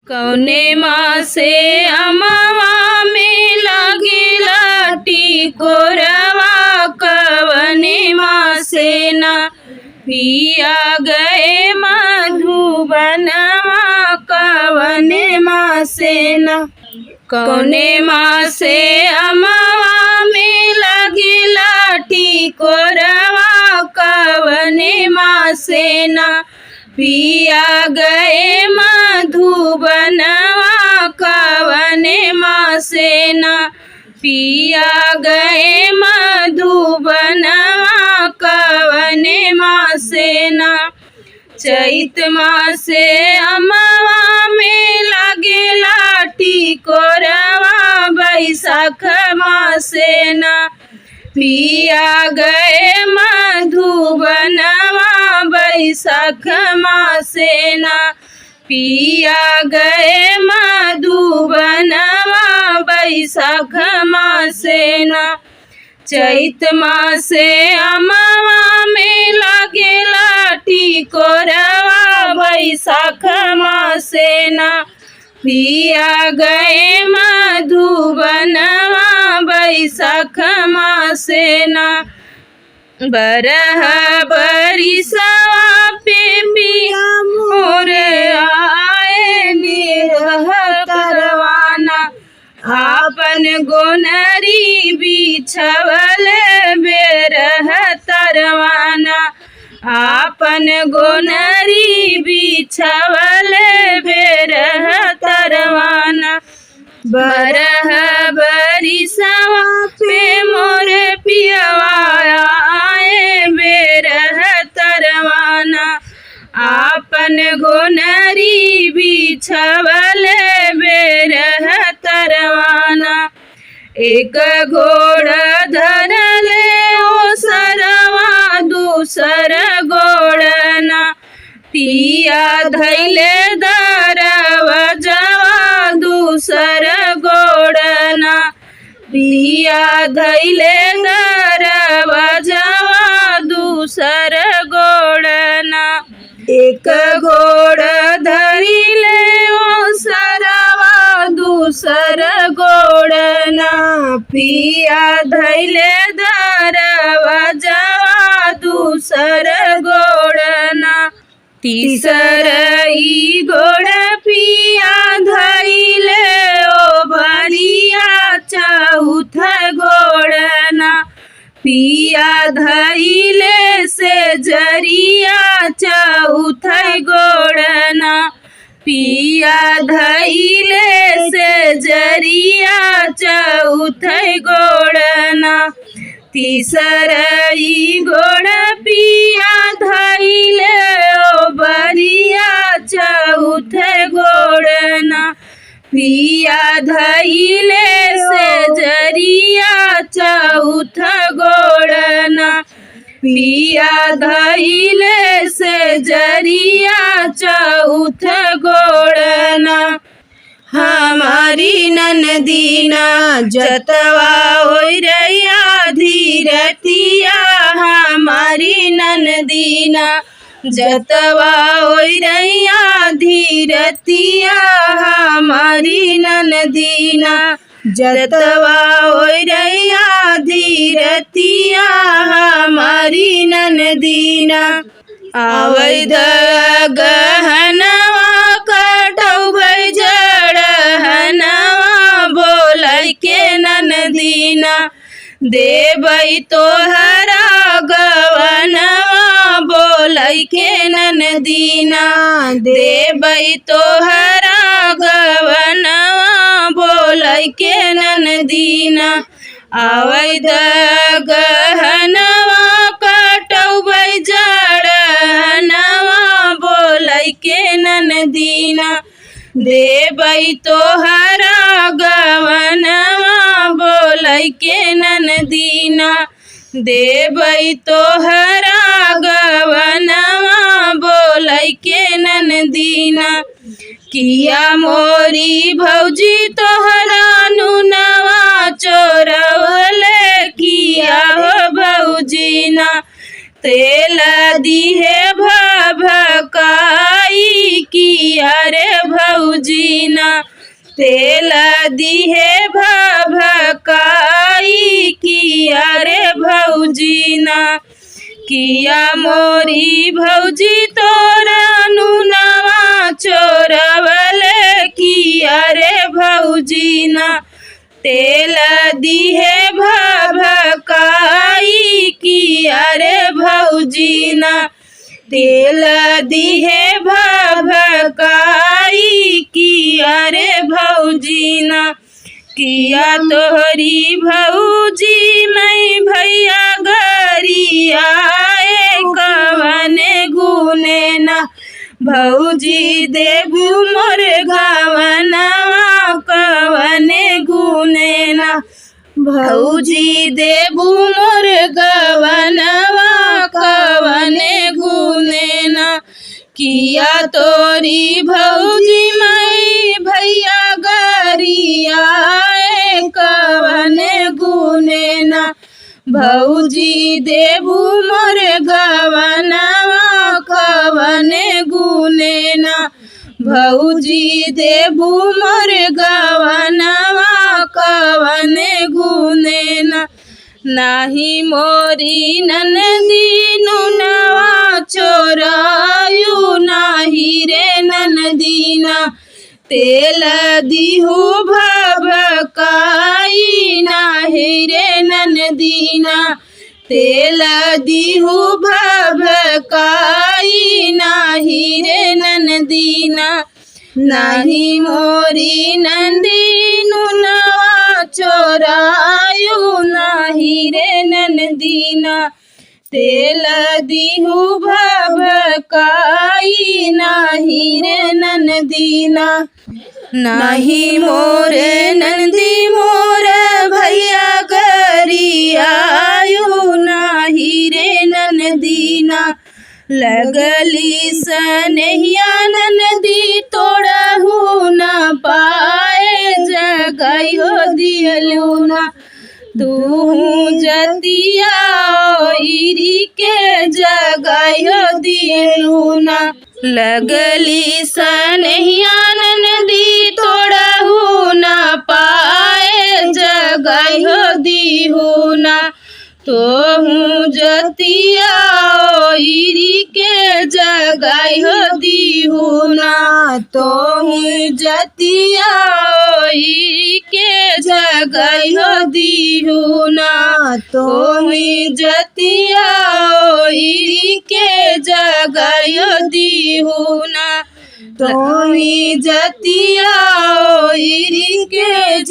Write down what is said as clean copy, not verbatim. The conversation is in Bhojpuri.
कौने माँ से अमवा में लगेला टिकोरवा, कवने माँ से ना पिया गए मधुबनवा, कवने माँ से ना। कौने माँ से अमवा में लगेला टिकोरवा, कवने माँ से ना पिया गए मधुबनवा, कवने माँ से ना पिया गए मधुबनवा, कवने माँ से ना। चैत माँ से अमवा में लगेला टिकोरवा, बैसाख माँ से ना पिया गए मधुबनवा, बैसाख माँ से ना पिया गए मधुबनवा, बैसाख माँ से ना। चैत माँ से अमवा में लगेला टिकोरवा, बैसाख माँ से ना पिया गए मधुबनवा, बैसाख माँ से ना। बरह बरिसवा पे पिया मोरे आए निरह करवाना, आपन गोनरी बिछवल बेरह तरवाना, आपन गोनरी बिछवल बेरह तरवाना। बरह बरिसवा पे मोर पियवा आए बेरह तरवाना, आपन गोनरी बिछवल बेरह तरवाना। एक घोड़ धरले ओ सरवा, दूसर घोड़ ना पिया धैले दरवजवा, दूसर घोड़ ना पिया धैले दरवजवा, दूसर घोड़ ना। एक घोड़ धरिले ओ सरवा, दूसर घोड़ ना पिया धैले दरवजवा, दूसर घोड़ ना। तीसर ई घोड़ पिया धैले ओ भरिया, चौथ घोड़ ना पिया धैले से जरिया, चौथ घोड़ ना पिया धैले से जरिया, चौथ घोड़ ना। तीसर ई घोड़ पिया धैले ओ बरिया, चौथ घोड़ ना पिया धैले से जरिया, चौथ घोड़ ना पिया धैले से जरिया, चौथ घोड़ ना। हमारी ननदीना जतवा होई रैया धीरतिया, हमारी ननदीना जतवा होई रैया धीरतिया, हमारी ननदीना जतवा होई रैया धीरतिया, हमारी ननदीना। अवैध गहनवा कटौबै जड़हनवा, बोलै के ननदीना देबै तोहरा गवनवा, बोलै के ननदीना देबै तोहरा गवनवा, बोलै के ननदीना। अवैध गहनवा कटौबै जड़हनवा, बोलै के ननदीना देबै तोहरा गवनवा, बोलै के ननदीना देबै तोहरा गवनवा, बोलै के ननदीना। किया मोरी भौजी तोहरा नुनवा चोरवले, किया हो भौजी ना तेल दिहे भभकाई, किया किया रे भौजीना तेल दिहे भभकाई किया रे भौजीना किया मोरी भौजी तोरा नुनवा चोरवले किया रे भौजीना तेल दिहे भभकाई किया रे भौजीना तेल दिहे भभकाई किया रे भौजीना किया तोहरी भौजी मैं भैया गरिया कवने गुने ना भौजी देबू मोर गवनवा कवने गुने ना भौजी देबू मोर गवनवा कवने गुने ना किया तोरी भौजी मैं भैया गरिया कवने गुने ना भौजी देबू मोर गवनवा कवने गुने ना भौजी देबू मोर गवनवा कवने गुने ना नाही मोरी ननदी नुनवा चोरायु नाही रे ननदीना तेल दिहु भभकाई नाही रे ननदीना तेल दिहु भभकाई नाही रे ननदीना नाही मोरी नंदी नुनवा चोरायु नाही रे ननदीना तेल दिहु भभकाई नाही रे ननदीना नाही मोरे नंदी मोर भैया गरियायु नाही रे ननदीना लगली सनहिया ननदी तोड़हु न पाए जगयो दियलुना तू जतिया इरी के जगयो दियलुना लगली सनहिया ननदी तोड़हु न पाए जगयो दिहुना तो जतिया इरी के जगयो दिहुना तो जतिया इरी के जगयो दिहुना तो जतिया इरी के जगयो दिहुना तो जतिया इरी के